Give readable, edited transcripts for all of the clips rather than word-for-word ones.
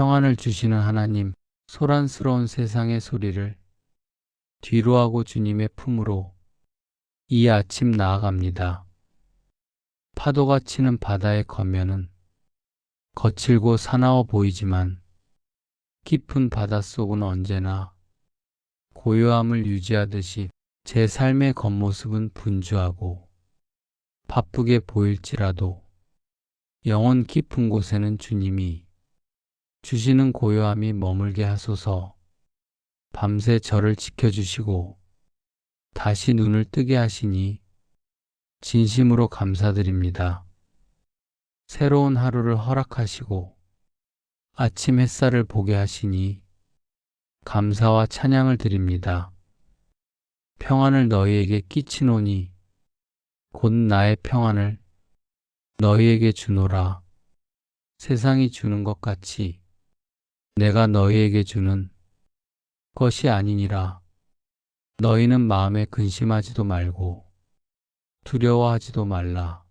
평안을 주시는 하나님, 소란스러운 세상의 소리를 뒤로하고 주님의 품으로 이 아침 나아갑니다. 파도가 치는 바다의 겉면은 거칠고 사나워 보이지만 깊은 바닷속은 언제나 고요함을 유지하듯이 제 삶의 겉모습은 분주하고 바쁘게 보일지라도 영혼 깊은 곳에는 주님이 주시는 고요함이 머물게 하소서. 밤새 저를 지켜주시고 다시 눈을 뜨게 하시니 진심으로 감사드립니다. 새로운 하루를 허락하시고 아침 햇살을 보게 하시니 감사와 찬양을 드립니다. 평안을 너희에게 끼치노니 곧 나의 평안을 너희에게 주노라. 세상이 주는 것 같이 내가 너희에게 주는 것이 아니니라. 너희는 마음에 근심하지도 말고 두려워하지도 말라.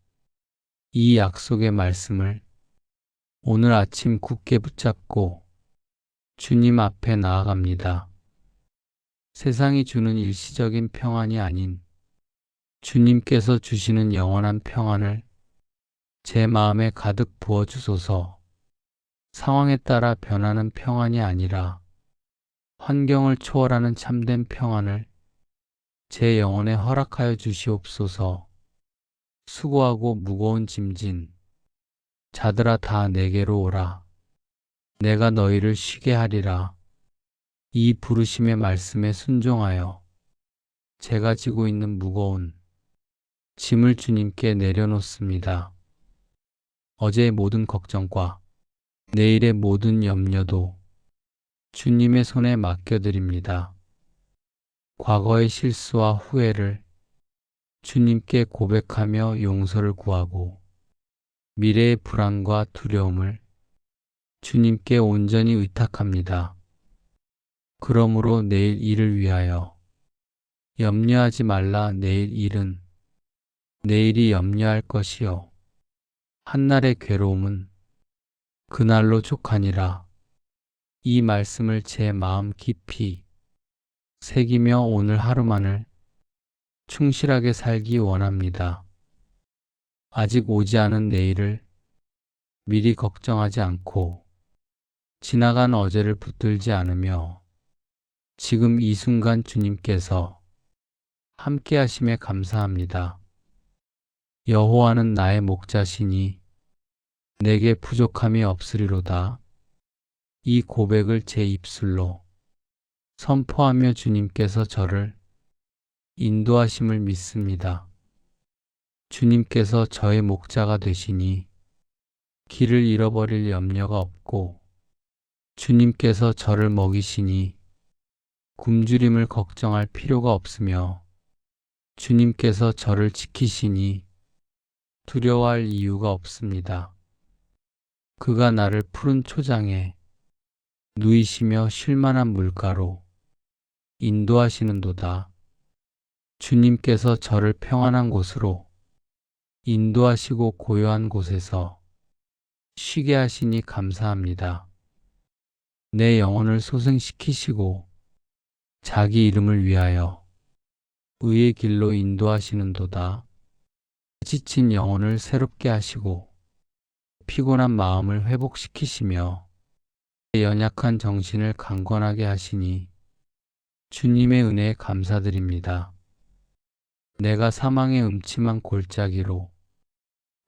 이 약속의 말씀을 오늘 아침 굳게 붙잡고 주님 앞에 나아갑니다. 세상이 주는 일시적인 평안이 아닌 주님께서 주시는 영원한 평안을 제 마음에 가득 부어주소서. 상황에 따라 변하는 평안이 아니라 환경을 초월하는 참된 평안을 제 영혼에 허락하여 주시옵소서. 수고하고 무거운 짐진 자들아 다 내게로 오라. 내가 너희를 쉬게 하리라. 이 부르심의 말씀에 순종하여 제가 지고 있는 무거운 짐을 주님께 내려놓습니다. 어제의 모든 걱정과 내일의 모든 염려도 주님의 손에 맡겨드립니다. 과거의 실수와 후회를 주님께 고백하며 용서를 구하고 미래의 불안과 두려움을 주님께 온전히 의탁합니다. 그러므로 내일 일을 위하여 염려하지 말라. 내일 일은 내일이 염려할 것이요 한날의 괴로움은 그날로 족하니라. 이 말씀을 제 마음 깊이 새기며 오늘 하루만을 충실하게 살기 원합니다. 아직 오지 않은 내일을 미리 걱정하지 않고 지나간 어제를 붙들지 않으며 지금 이 순간 주님께서 함께 하심에 감사합니다. 여호와는 나의 목자시니 내게 부족함이 없으리로다. 이 고백을 제 입술로 선포하며 주님께서 저를 인도하심을 믿습니다. 주님께서 저의 목자가 되시니 길을 잃어버릴 염려가 없고 주님께서 저를 먹이시니 굶주림을 걱정할 필요가 없으며 주님께서 저를 지키시니 두려워할 이유가 없습니다. 그가 나를 푸른 초장에 누이시며 쉴만한 물가로 인도하시는도다. 주님께서 저를 평안한 곳으로 인도하시고 고요한 곳에서 쉬게 하시니 감사합니다. 내 영혼을 소생시키시고 자기 이름을 위하여 의의 길로 인도하시는도다. 지친 영혼을 새롭게 하시고 피곤한 마음을 회복시키시며 연약한 정신을 강건하게 하시니 주님의 은혜에 감사드립니다. 내가 사망의 음침한 골짜기로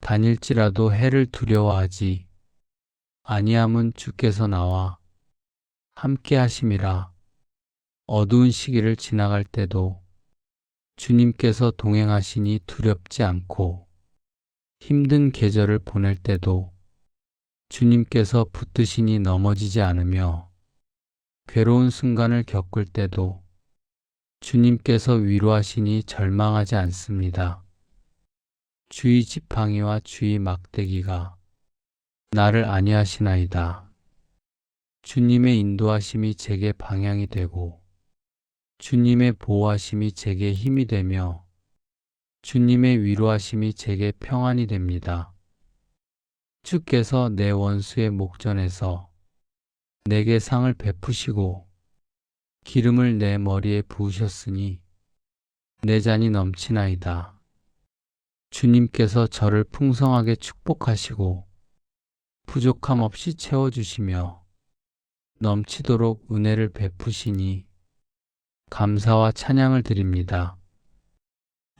다닐지라도 해를 두려워하지 아니함은 주께서 나와 함께 하심이라. 어두운 시기를 지나갈 때도 주님께서 동행하시니 두렵지 않고 힘든 계절을 보낼 때도 주님께서 붙드시니 넘어지지 않으며 괴로운 순간을 겪을 때도 주님께서 위로하시니 절망하지 않습니다. 주의 지팡이와 주의 막대기가 나를 안위하시나이다. 주님의 인도하심이 제게 방향이 되고 주님의 보호하심이 제게 힘이 되며 주님의 위로하심이 제게 평안이 됩니다. 주께서 내 원수의 목전에서 내게 상을 베푸시고 기름을 내 머리에 부으셨으니 내 잔이 넘치나이다. 주님께서 저를 풍성하게 축복하시고 부족함 없이 채워주시며 넘치도록 은혜를 베푸시니 감사와 찬양을 드립니다.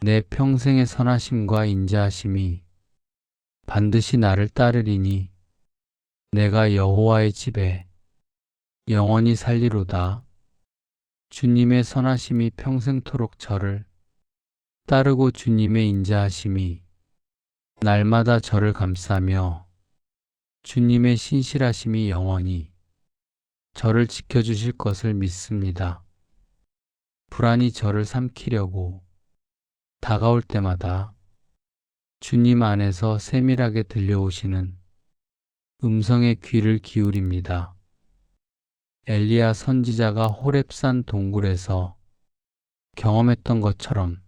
내 평생의 선하심과 인자하심이 반드시 나를 따르리니 내가 여호와의 집에 영원히 살리로다. 주님의 선하심이 평생토록 저를 따르고 주님의 인자하심이 날마다 저를 감싸며 주님의 신실하심이 영원히 저를 지켜주실 것을 믿습니다. 불안이 저를 삼키려고 다가올 때마다 주님 안에서 세밀하게 들려오시는 음성에 귀를 기울입니다. 엘리야 선지자가 호렙산 동굴에서 경험했던 것처럼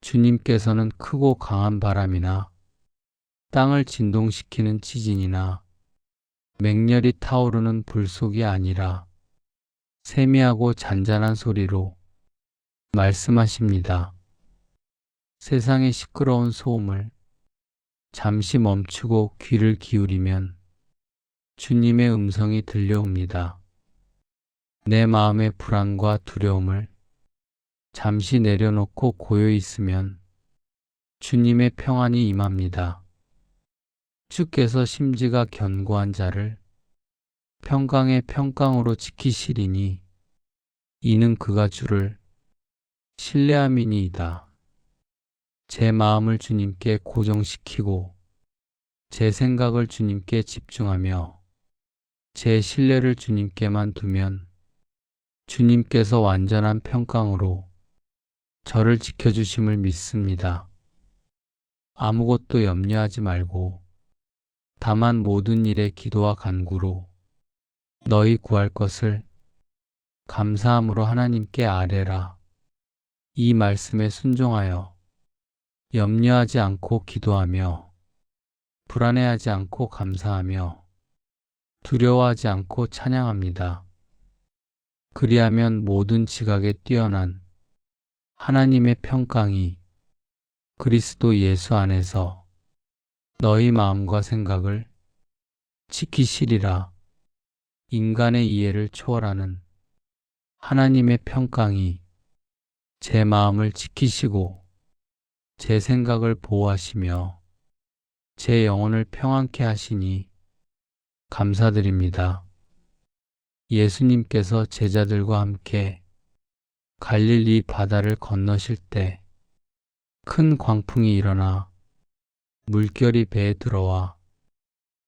주님께서는 크고 강한 바람이나 땅을 진동시키는 지진이나 맹렬히 타오르는 불속이 아니라 세미하고 잔잔한 소리로 말씀하십니다. 세상의 시끄러운 소음을 잠시 멈추고 귀를 기울이면 주님의 음성이 들려옵니다. 내 마음의 불안과 두려움을 잠시 내려놓고 고요히 있으면 주님의 평안이 임합니다. 주께서 심지가 견고한 자를 평강의 평강으로 지키시리니 이는 그가 주를 신뢰함이니이다. 제 마음을 주님께 고정시키고 제 생각을 주님께 집중하며 제 신뢰를 주님께만 두면 주님께서 완전한 평강으로 저를 지켜주심을 믿습니다. 아무것도 염려하지 말고 다만 모든 일에 기도와 간구로 너희 구할 것을 감사함으로 하나님께 아뢰라. 이 말씀에 순종하여 염려하지 않고 기도하며 불안해하지 않고 감사하며 두려워하지 않고 찬양합니다. 그리하면 모든 지각에 뛰어난 하나님의 평강이 그리스도 예수 안에서 너희 마음과 생각을 지키시리라. 인간의 이해를 초월하는 하나님의 평강이 제 마음을 지키시고 제 생각을 보호하시며 제 영혼을 평안케 하시니 감사드립니다. 예수님께서 제자들과 함께 갈릴리 바다를 건너실 때 큰 광풍이 일어나 물결이 배에 들어와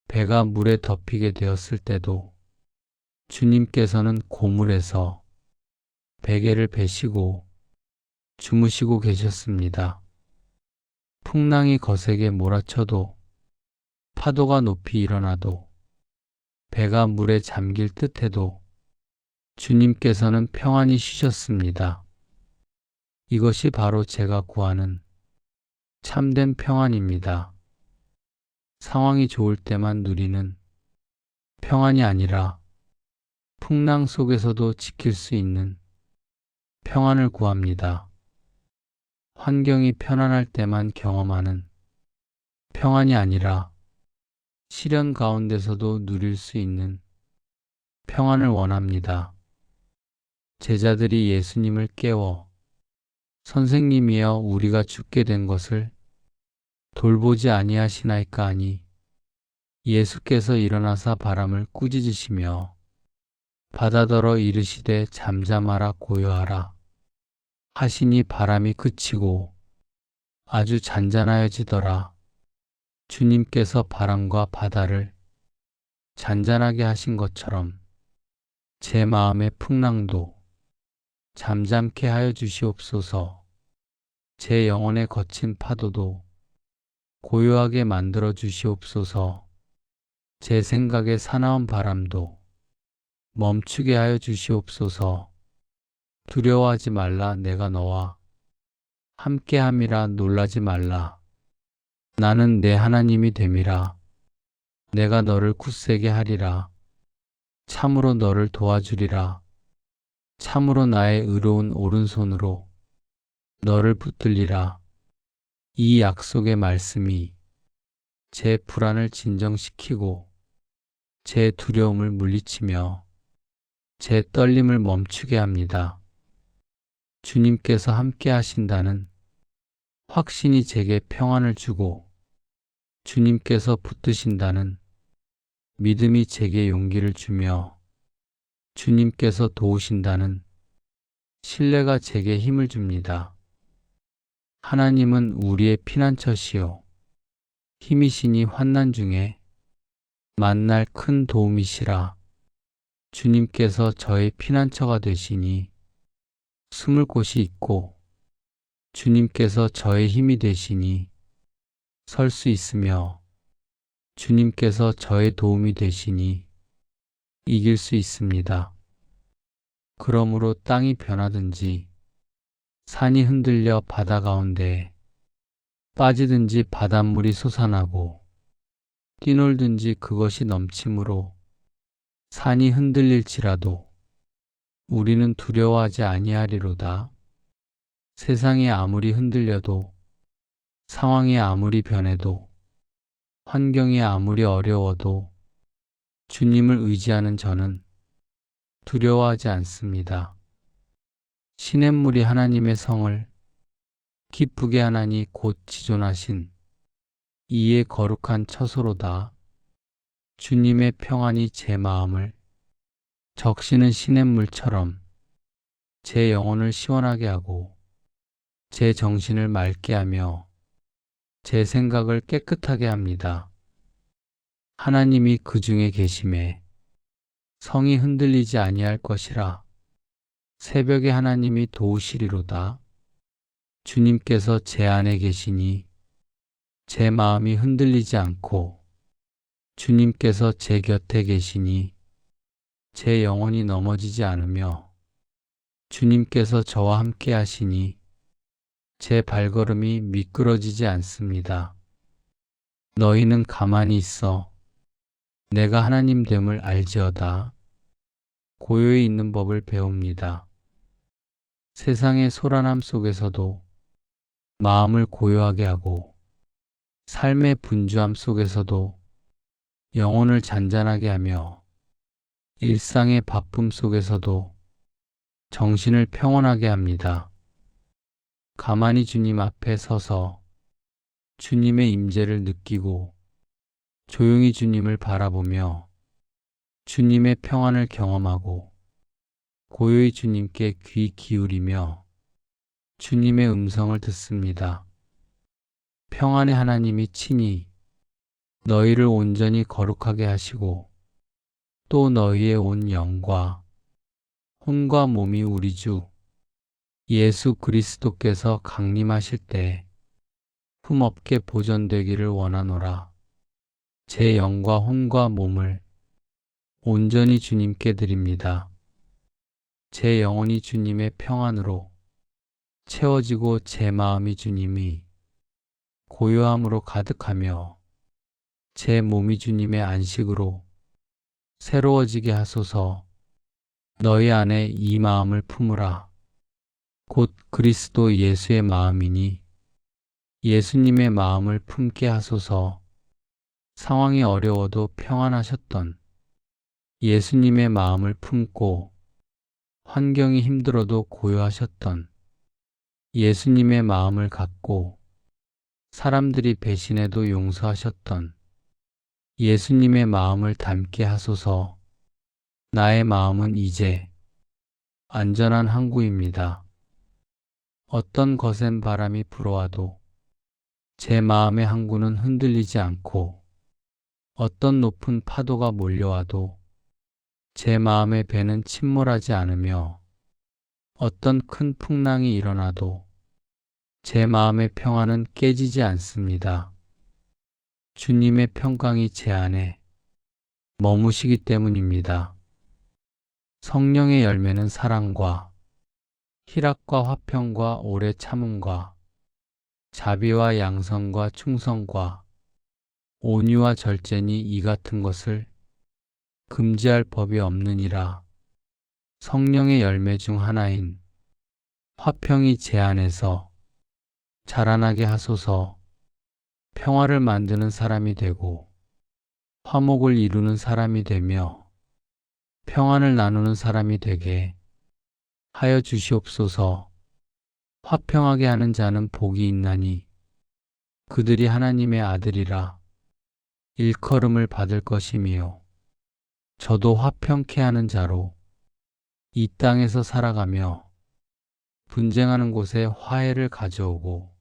배가 물에 덮이게 되었을 때도 주님께서는 고물에서 베개를 베시고 주무시고 계셨습니다. 풍랑이 거세게 몰아쳐도 파도가 높이 일어나도 배가 물에 잠길 듯해도 주님께서는 평안히 쉬셨습니다. 이것이 바로 제가 구하는 참된 평안입니다. 상황이 좋을 때만 누리는 평안이 아니라 풍랑 속에서도 지킬 수 있는 평안을 구합니다. 환경이 편안할 때만 경험하는 평안이 아니라 시련 가운데서도 누릴 수 있는 평안을 원합니다. 제자들이 예수님을 깨워 선생님이여 우리가 죽게 된 것을 돌보지 아니하시나이까 하니 예수께서 일어나사 바람을 꾸짖으시며 바다더러 이르시되 잠잠하라 고요하라 하시니 바람이 그치고 아주 잔잔하여지더라. 주님께서 바람과 바다를 잔잔하게 하신 것처럼 제 마음의 풍랑도 잠잠케 하여 주시옵소서. 제 영혼의 거친 파도도 고요하게 만들어 주시옵소서. 제 생각의 사나운 바람도 멈추게 하여 주시옵소서. 두려워하지 말라. 내가 너와 함께함이라. 놀라지 말라. 나는 내 하나님이 됨이라. 내가 너를 굳세게 하리라. 참으로 너를 도와주리라. 참으로 나의 의로운 오른손으로 너를 붙들리라. 이 약속의 말씀이 제 불안을 진정시키고 제 두려움을 물리치며 제 떨림을 멈추게 합니다. 주님께서 함께 하신다는 확신이 제게 평안을 주고 주님께서 붙드신다는 믿음이 제게 용기를 주며 주님께서 도우신다는 신뢰가 제게 힘을 줍니다. 하나님은 우리의 피난처시요 힘이시니 환난 중에 만날 큰 도움이시라. 주님께서 저의 피난처가 되시니 숨을 곳이 있고 주님께서 저의 힘이 되시니 설 수 있으며 주님께서 저의 도움이 되시니 이길 수 있습니다. 그러므로 땅이 변하든지 산이 흔들려 바다 가운데 빠지든지 바닷물이 솟아나고 뛰놀든지 그것이 넘침으로 산이 흔들릴지라도 우리는 두려워하지 아니하리로다. 세상이 아무리 흔들려도 상황이 아무리 변해도 환경이 아무리 어려워도 주님을 의지하는 저는 두려워하지 않습니다. 시냇물이 하나님의 성을 기쁘게 하나니 곧 지존하신 이의 거룩한 처소로다. 주님의 평안이 제 마음을 적시는 시냇물처럼 제 영혼을 시원하게 하고 제 정신을 맑게 하며 제 생각을 깨끗하게 합니다. 하나님이 그 중에 계심에 성이 흔들리지 아니할 것이라. 새벽에 하나님이 도우시리로다. 주님께서 제 안에 계시니 제 마음이 흔들리지 않고 주님께서 제 곁에 계시니 제 영혼이 넘어지지 않으며 주님께서 저와 함께 하시니 제 발걸음이 미끄러지지 않습니다. 너희는 가만히 있어 내가 하나님 됨을 알지어다. 고요히 있는 법을 배웁니다. 세상의 소란함 속에서도 마음을 고요하게 하고 삶의 분주함 속에서도 영혼을 잔잔하게 하며 일상의 바쁨 속에서도 정신을 평온하게 합니다. 가만히 주님 앞에 서서 주님의 임재를 느끼고 조용히 주님을 바라보며 주님의 평안을 경험하고 고요히 주님께 귀 기울이며 주님의 음성을 듣습니다. 평안의 하나님이 친히 너희를 온전히 거룩하게 하시고 또 너희의 온 영과 혼과 몸이 우리 주 예수 그리스도께서 강림하실 때 흠없게 보존되기를 원하노라. 제 영과 혼과 몸을 온전히 주님께 드립니다. 제 영혼이 주님의 평안으로 채워지고 제 마음이 주님이 고요함으로 가득하며 제 몸이 주님의 안식으로 새로워지게 하소서. 너희 안에 이 마음을 품으라. 곧 그리스도 예수의 마음이니 예수님의 마음을 품게 하소서. 상황이 어려워도 평안하셨던 예수님의 마음을 품고 환경이 힘들어도 고요하셨던 예수님의 마음을 갖고 사람들이 배신해도 용서하셨던 예수님의 마음을 담게 하소서. 나의 마음은 이제 안전한 항구입니다. 어떤 거센 바람이 불어와도 제 마음의 항구는 흔들리지 않고 어떤 높은 파도가 몰려와도 제 마음의 배는 침몰하지 않으며 어떤 큰 풍랑이 일어나도 제 마음의 평안은 깨지지 않습니다. 주님의 평강이 제 안에 머무시기 때문입니다. 성령의 열매는 사랑과 희락과 화평과 오래 참음과 자비와 양선과 충성과 온유와 절제니 이 같은 것을 금지할 법이 없느니라. 성령의 열매 중 하나인 화평이 제 안에서 자라나게 하소서. 평화를 만드는 사람이 되고 화목을 이루는 사람이 되며 평안을 나누는 사람이 되게 하여 주시옵소서. 화평하게 하는 자는 복이 있나니 그들이 하나님의 아들이라. 일컬음을 받을 것이며 저도 화평케 하는 자로 이 땅에서 살아가며 분쟁하는 곳에 화해를 가져오고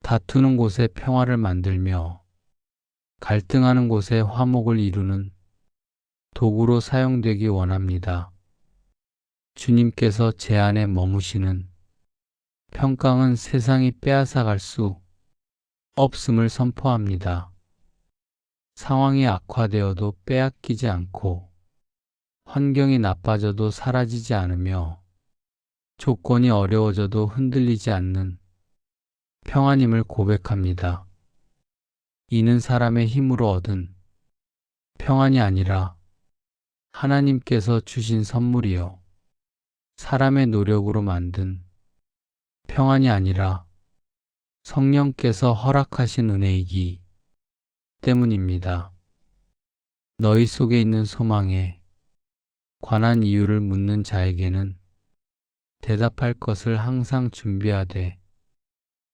다투는 곳에 평화를 만들며 갈등하는 곳에 화목을 이루는 도구로 사용되기 원합니다. 주님께서 제 안에 머무시는 평강은 세상이 빼앗아갈 수 없음을 선포합니다. 상황이 악화되어도 빼앗기지 않고 환경이 나빠져도 사라지지 않으며 조건이 어려워져도 흔들리지 않는 평안임을 고백합니다. 이는 사람의 힘으로 얻은 평안이 아니라 하나님께서 주신 선물이요 사람의 노력으로 만든 평안이 아니라 성령께서 허락하신 은혜이기 때문입니다. 너희 속에 있는 소망에 관한 이유를 묻는 자에게는 대답할 것을 항상 준비하되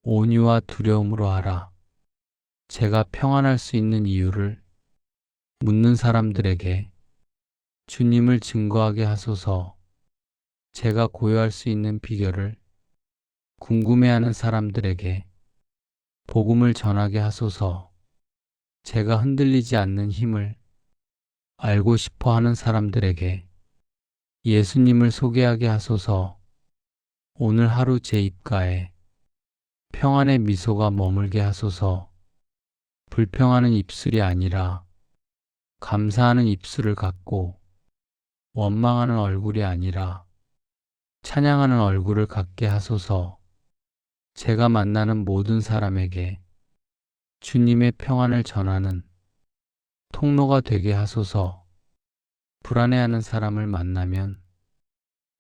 온유와 두려움으로 하라. 제가 평안할 수 있는 이유를 묻는 사람들에게 주님을 증거하게 하소서. 제가 고요할 수 있는 비결을 궁금해하는 사람들에게 복음을 전하게 하소서. 제가 흔들리지 않는 힘을 알고 싶어 하는 사람들에게 예수님을 소개하게 하소서. 오늘 하루 제 입가에 평안의 미소가 머물게 하소서. 불평하는 입술이 아니라 감사하는 입술을 갖고 원망하는 얼굴이 아니라 찬양하는 얼굴을 갖게 하소서. 제가 만나는 모든 사람에게 주님의 평안을 전하는 통로가 되게 하소서. 불안해하는 사람을 만나면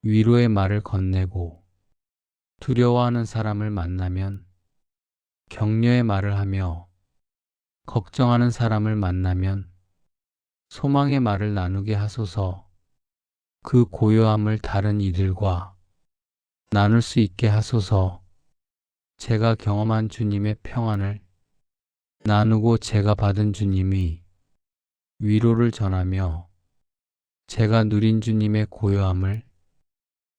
위로의 말을 건네고 두려워하는 사람을 만나면 격려의 말을 하며 걱정하는 사람을 만나면 소망의 말을 나누게 하소서. 그 고요함을 다른 이들과 나눌 수 있게 하소서. 제가 경험한 주님의 평안을 나누고 제가 받은 주님의 위로를 전하며 제가 누린 주님의 고요함을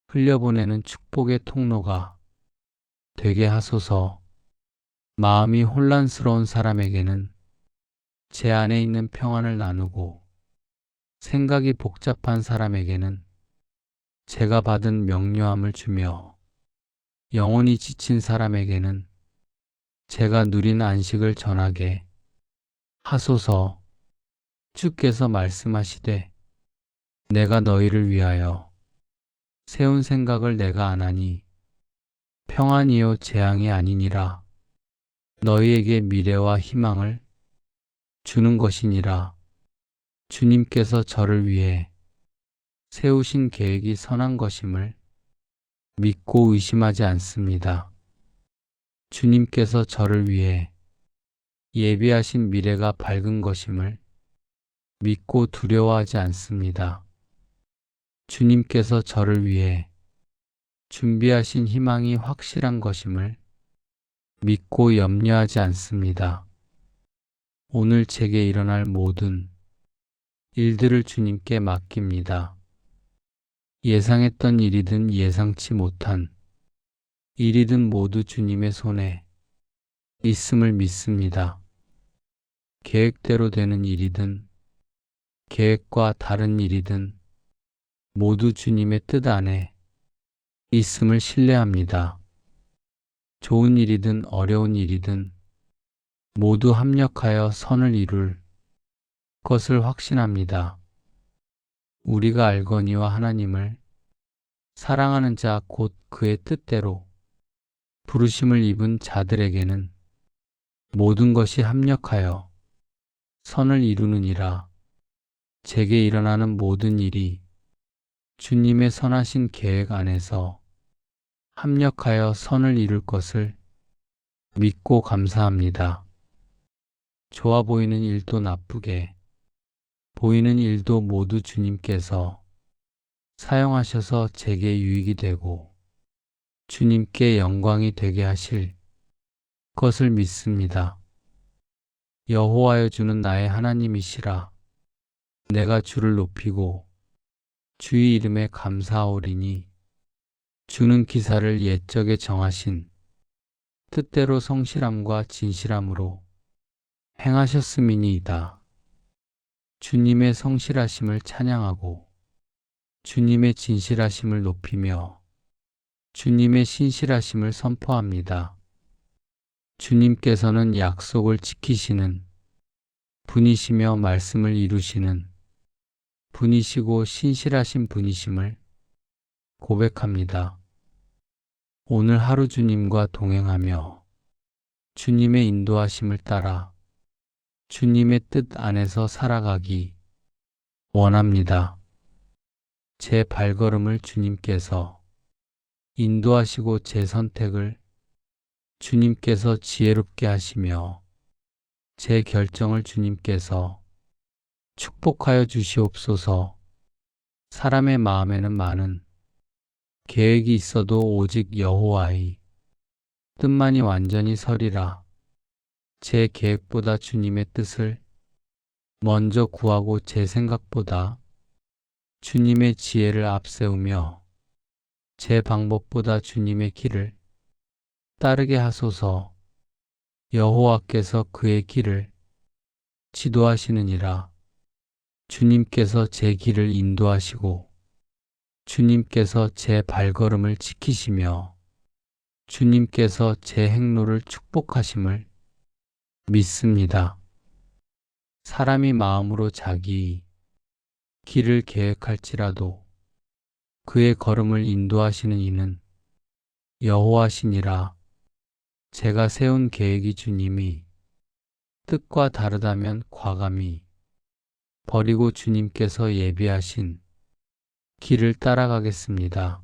흘려보내는 축복의 통로가 되게 하소서. 마음이 혼란스러운 사람에게는 제 안에 있는 평안을 나누고 생각이 복잡한 사람에게는 제가 받은 명료함을 주며 영혼이 지친 사람에게는 제가 누린 안식을 전하게 하소서. 주께서 말씀하시되 내가 너희를 위하여 세운 생각을 내가 아나니 평안이요 재앙이 아니니라. 너희에게 미래와 희망을 주는 것이니라. 주님께서 저를 위해 세우신 계획이 선한 것임을 믿고 의심하지 않습니다. 주님께서 저를 위해 예비하신 미래가 밝은 것임을 믿고 두려워하지 않습니다. 주님께서 저를 위해 준비하신 희망이 확실한 것임을 믿고 염려하지 않습니다. 오늘 제게 일어날 모든 일들을 주님께 맡깁니다. 예상했던 일이든 예상치 못한 일이든 모두 주님의 손에 있음을 믿습니다. 계획대로 되는 일이든 계획과 다른 일이든 모두 주님의 뜻 안에 있음을 신뢰합니다. 좋은 일이든 어려운 일이든 모두 합력하여 선을 이룰 것을 확신합니다. 우리가 알거니와 하나님을 사랑하는 자 곧 그의 뜻대로 부르심을 입은 자들에게는 모든 것이 합력하여 선을 이루느니라. 제게 일어나는 모든 일이 주님의 선하신 계획 안에서 합력하여 선을 이룰 것을 믿고 감사합니다. 좋아 보이는 일도 나쁘게 보이는 일도 모두 주님께서 사용하셔서 제게 유익이 되고 주님께 영광이 되게 하실 것을 믿습니다. 여호와여 주는 나의 하나님이시라. 내가 주를 높이고 주의 이름에 감사하오리니 주는 기사를 옛적에 정하신 뜻대로 성실함과 진실함으로 행하셨음이니이다. 주님의 성실하심을 찬양하고 주님의 진실하심을 높이며 주님의 신실하심을 선포합니다. 주님께서는 약속을 지키시는 분이시며 말씀을 이루시는 분이시고 신실하신 분이심을 고백합니다. 오늘 하루 주님과 동행하며 주님의 인도하심을 따라 주님의 뜻 안에서 살아가기 원합니다. 제 발걸음을 주님께서 인도하시고 제 선택을 주님께서 지혜롭게 하시며 제 결정을 주님께서 축복하여 주시옵소서. 사람의 마음에는 많은 계획이 있어도 오직 여호와의 뜻만이 완전히 서리라. 제 계획보다 주님의 뜻을 먼저 구하고 제 생각보다 주님의 지혜를 앞세우며 제 방법보다 주님의 길을 따르게 하소서. 여호와께서 그의 길을 지도하시느니라. 주님께서 제 길을 인도하시고 주님께서 제 발걸음을 지키시며 주님께서 제 행로를 축복하심을 믿습니다. 사람이 마음으로 자기 길을 계획할지라도 그의 걸음을 인도하시는 이는 여호와시니라. 제가 세운 계획이 주님이 뜻과 다르다면 과감히 버리고 주님께서 예비하신 길을 따라가겠습니다.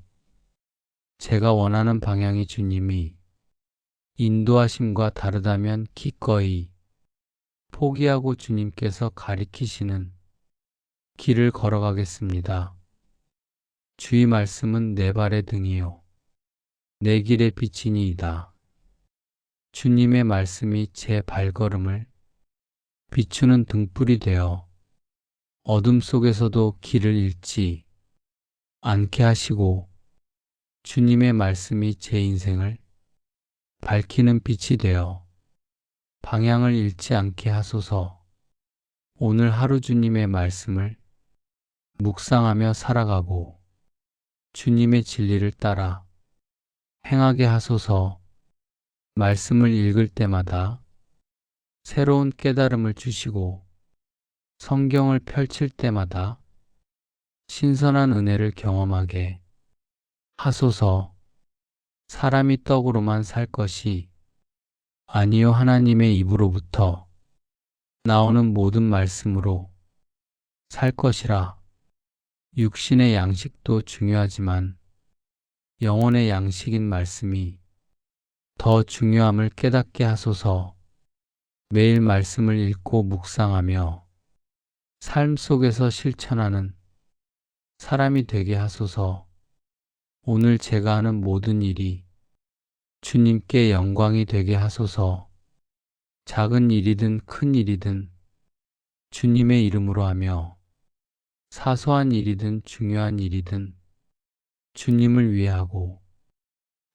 제가 원하는 방향이 주님이 인도하심과 다르다면 기꺼이 포기하고 주님께서 가리키시는 길을 걸어가겠습니다. 주의 말씀은 내 발의 등이요 내 길의 빛이니이다. 주님의 말씀이 제 발걸음을 비추는 등불이 되어 어둠 속에서도 길을 잃지 않게 하시고 주님의 말씀이 제 인생을 밝히는 빛이 되어 방향을 잃지 않게 하소서. 오늘 하루 주님의 말씀을 묵상하며 살아가고 주님의 진리를 따라 행하게 하소서. 말씀을 읽을 때마다 새로운 깨달음을 주시고 성경을 펼칠 때마다 신선한 은혜를 경험하게 하소서. 사람이 떡으로만 살 것이 아니요 하나님의 입으로부터 나오는 모든 말씀으로 살 것이라. 육신의 양식도 중요하지만 영혼의 양식인 말씀이 더 중요함을 깨닫게 하소서. 매일 말씀을 읽고 묵상하며 삶 속에서 실천하는 사람이 되게 하소서. 오늘 제가 하는 모든 일이 주님께 영광이 되게 하소서. 작은 일이든 큰 일이든 주님의 이름으로 하며 사소한 일이든 중요한 일이든 주님을 위해 하고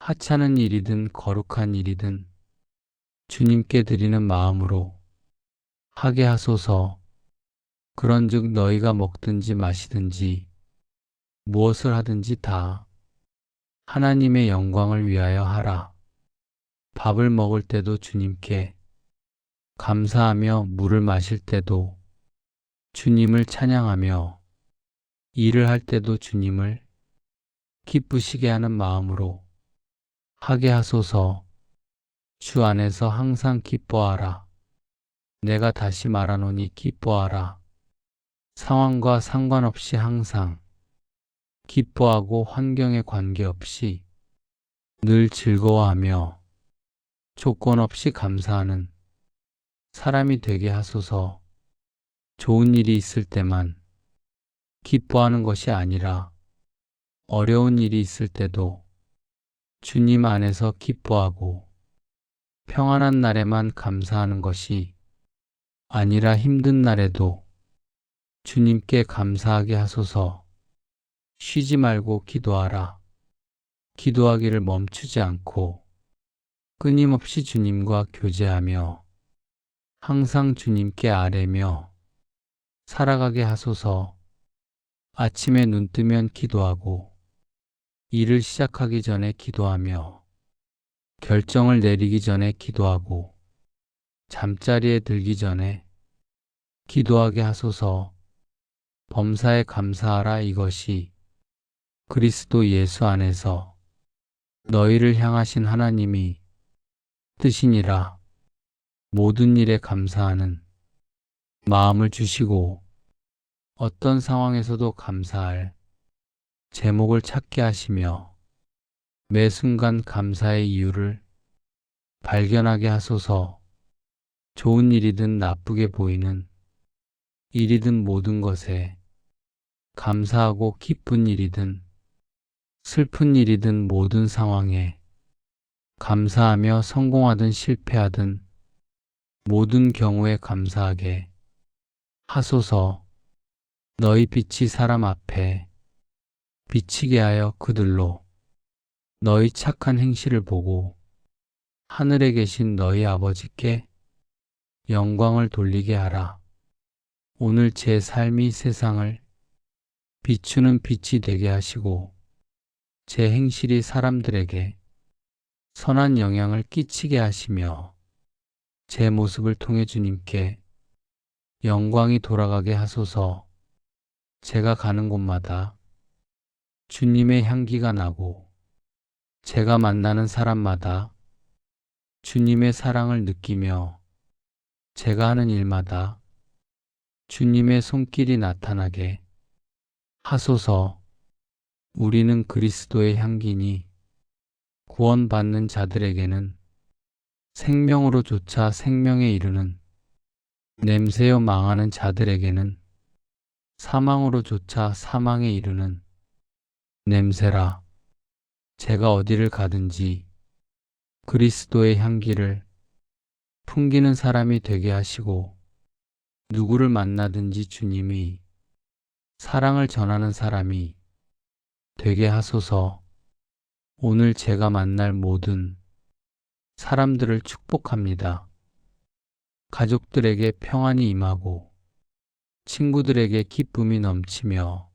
하찮은 일이든 거룩한 일이든 주님께 드리는 마음으로 하게 하소서. 그런즉 너희가 먹든지 마시든지 무엇을 하든지 다 하나님의 영광을 위하여 하라. 밥을 먹을 때도 주님께 감사하며 물을 마실 때도 주님을 찬양하며 일을 할 때도 주님을 기쁘시게 하는 마음으로 하게 하소서. 주 안에서 항상 기뻐하라. 내가 다시 말하노니 기뻐하라. 상황과 상관없이 항상 기뻐하고 환경에 관계없이 늘 즐거워하며 조건 없이 감사하는 사람이 되게 하소서. 좋은 일이 있을 때만 기뻐하는 것이 아니라 어려운 일이 있을 때도 주님 안에서 기뻐하고 평안한 날에만 감사하는 것이 아니라 힘든 날에도 주님께 감사하게 하소서. 쉬지 말고 기도하라. 기도하기를 멈추지 않고 끊임없이 주님과 교제하며 항상 주님께 아뢰며 살아가게 하소서. 아침에 눈 뜨면 기도하고 일을 시작하기 전에 기도하며 결정을 내리기 전에 기도하고 잠자리에 들기 전에 기도하게 하소서. 범사에 감사하라. 이것이 그리스도 예수 안에서 너희를 향하신 하나님이 뜻이니라. 모든 일에 감사하는 마음을 주시고 어떤 상황에서도 감사할 제목을 찾게 하시며 매 순간 감사의 이유를 발견하게 하소서. 좋은 일이든 나쁘게 보이는 일이든 모든 것에 감사하고 기쁜 일이든 슬픈 일이든 모든 상황에 감사하며 성공하든 실패하든 모든 경우에 감사하게 하소서. 너희 빛이 사람 앞에 비치게 하여 그들로 너희 착한 행실을 보고 하늘에 계신 너희 아버지께 영광을 돌리게 하라. 오늘 제 삶이 세상을 비추는 빛이 되게 하시고 제 행실이 사람들에게 선한 영향을 끼치게 하시며 제 모습을 통해 주님께 영광이 돌아가게 하소서. 제가 가는 곳마다 주님의 향기가 나고 제가 만나는 사람마다 주님의 사랑을 느끼며 제가 하는 일마다 주님의 손길이 나타나게 하소서. 우리는 그리스도의 향기니 구원받는 자들에게는 생명으로 조차 생명에 이르는 냄새여 망하는 자들에게는 사망으로 조차 사망에 이르는 냄새라. 제가 어디를 가든지 그리스도의 향기를 풍기는 사람이 되게 하시고 누구를 만나든지 주님이 사랑을 전하는 사람이 되게 하소서. 오늘 제가 만날 모든 사람들을 축복합니다. 가족들에게 평안이 임하고 친구들에게 기쁨이 넘치며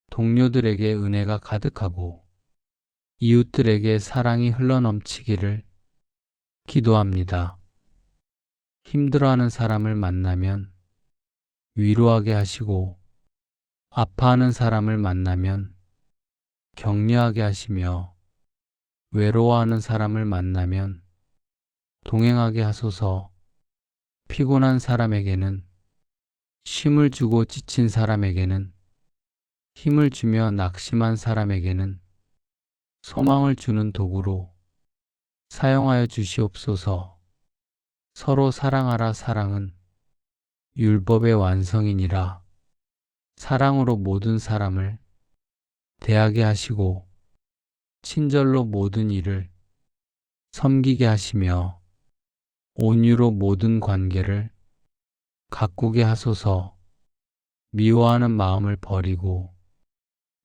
동료들에게 은혜가 가득하고 이웃들에게 사랑이 흘러넘치기를 기도합니다. 힘들어하는 사람을 만나면 위로하게 하시고 아파하는 사람을 만나면 격려하게 하시며 외로워하는 사람을 만나면 동행하게 하소서. 피곤한 사람에게는 쉼을 주고 지친 사람에게는 힘을 주며 낙심한 사람에게는 소망을 주는 도구로 사용하여 주시옵소서. 서로 사랑하라. 사랑은 율법의 완성이니라. 사랑으로 모든 사람을 대하게 하시고 친절로 모든 일을 섬기게 하시며 온유로 모든 관계를 가꾸게 하소서. 미워하는 마음을 버리고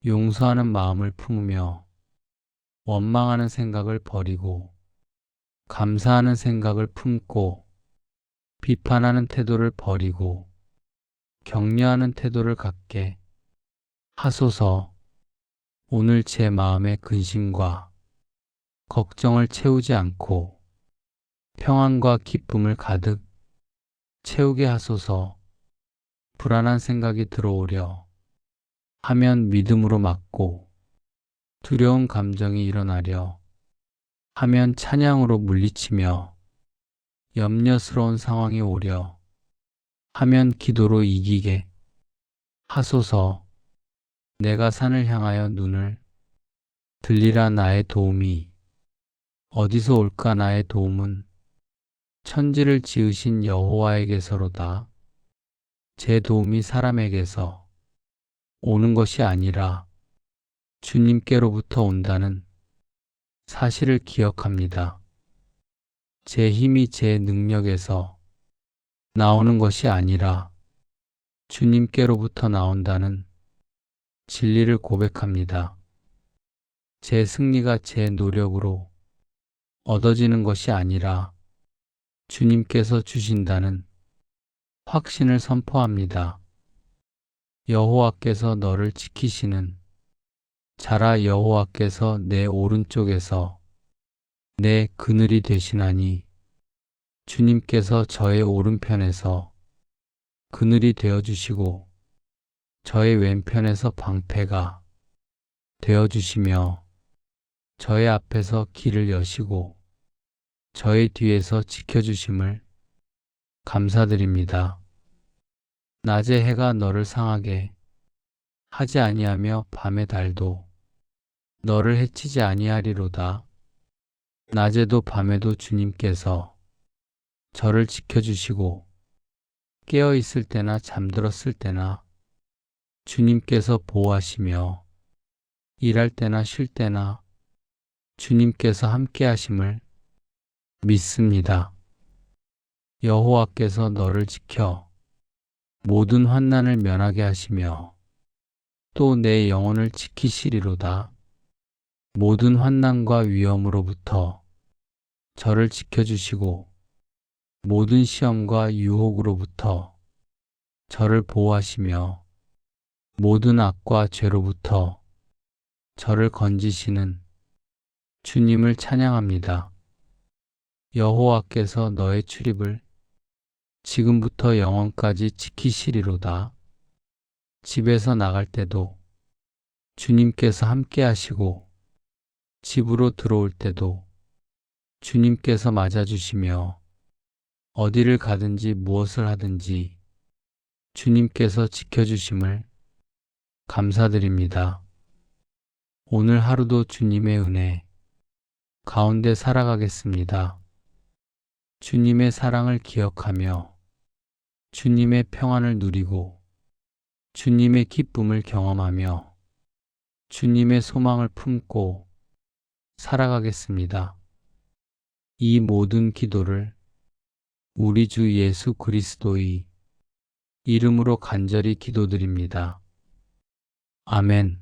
용서하는 마음을 품으며 원망하는 생각을 버리고 감사하는 생각을 품고 비판하는 태도를 버리고 격려하는 태도를 갖게 하소서. 오늘 제 마음의 근심과 걱정을 채우지 않고 평안과 기쁨을 가득 채우게 하소서. 불안한 생각이 들어오려 하면 믿음으로 맞고 두려운 감정이 일어나려 하면 찬양으로 물리치며 염려스러운 상황이 오려 하면 기도로 이기게 하소서. 내가 산을 향하여 눈을 들리라. 나의 도움이 어디서 올까? 나의 도움은 천지를 지으신 여호와에게서로다. 제 도움이 사람에게서 오는 것이 아니라 주님께로부터 온다는 사실을 기억합니다. 제 힘이 제 능력에서 나오는 것이 아니라 주님께로부터 나온다는 진리를 고백합니다. 제 승리가 제 노력으로 얻어지는 것이 아니라 주님께서 주신다는 확신을 선포합니다. 여호와께서 너를 지키시는 자라. 여호와께서 내 오른쪽에서 내 그늘이 되시나니 주님께서 저의 오른편에서 그늘이 되어주시고 저의 왼편에서 방패가 되어주시며 저의 앞에서 길을 여시고 저의 뒤에서 지켜주심을 감사드립니다. 낮에 해가 너를 상하게 하지 아니하며 밤의 달도 너를 해치지 아니하리로다. 낮에도 밤에도 주님께서 저를 지켜주시고 깨어 있을 때나 잠들었을 때나 주님께서 보호하시며 일할 때나 쉴 때나 주님께서 함께 하심을 믿습니다. 여호와께서 너를 지켜 모든 환난을 면하게 하시며 또 내 영혼을 지키시리로다. 모든 환난과 위험으로부터 저를 지켜주시고 모든 시험과 유혹으로부터 저를 보호하시며 모든 악과 죄로부터 저를 건지시는 주님을 찬양합니다. 여호와께서 너의 출입을 지금부터 영원까지 지키시리로다. 집에서 나갈 때도 주님께서 함께 하시고 집으로 들어올 때도 주님께서 맞아주시며 어디를 가든지 무엇을 하든지 주님께서 지켜주심을 감사드립니다. 오늘 하루도 주님의 은혜 가운데 살아가겠습니다. 주님의 사랑을 기억하며 주님의 평안을 누리고 주님의 기쁨을 경험하며 주님의 소망을 품고 살아가겠습니다. 이 모든 기도를 우리 주 예수 그리스도의 이름으로 간절히 기도드립니다. 아멘.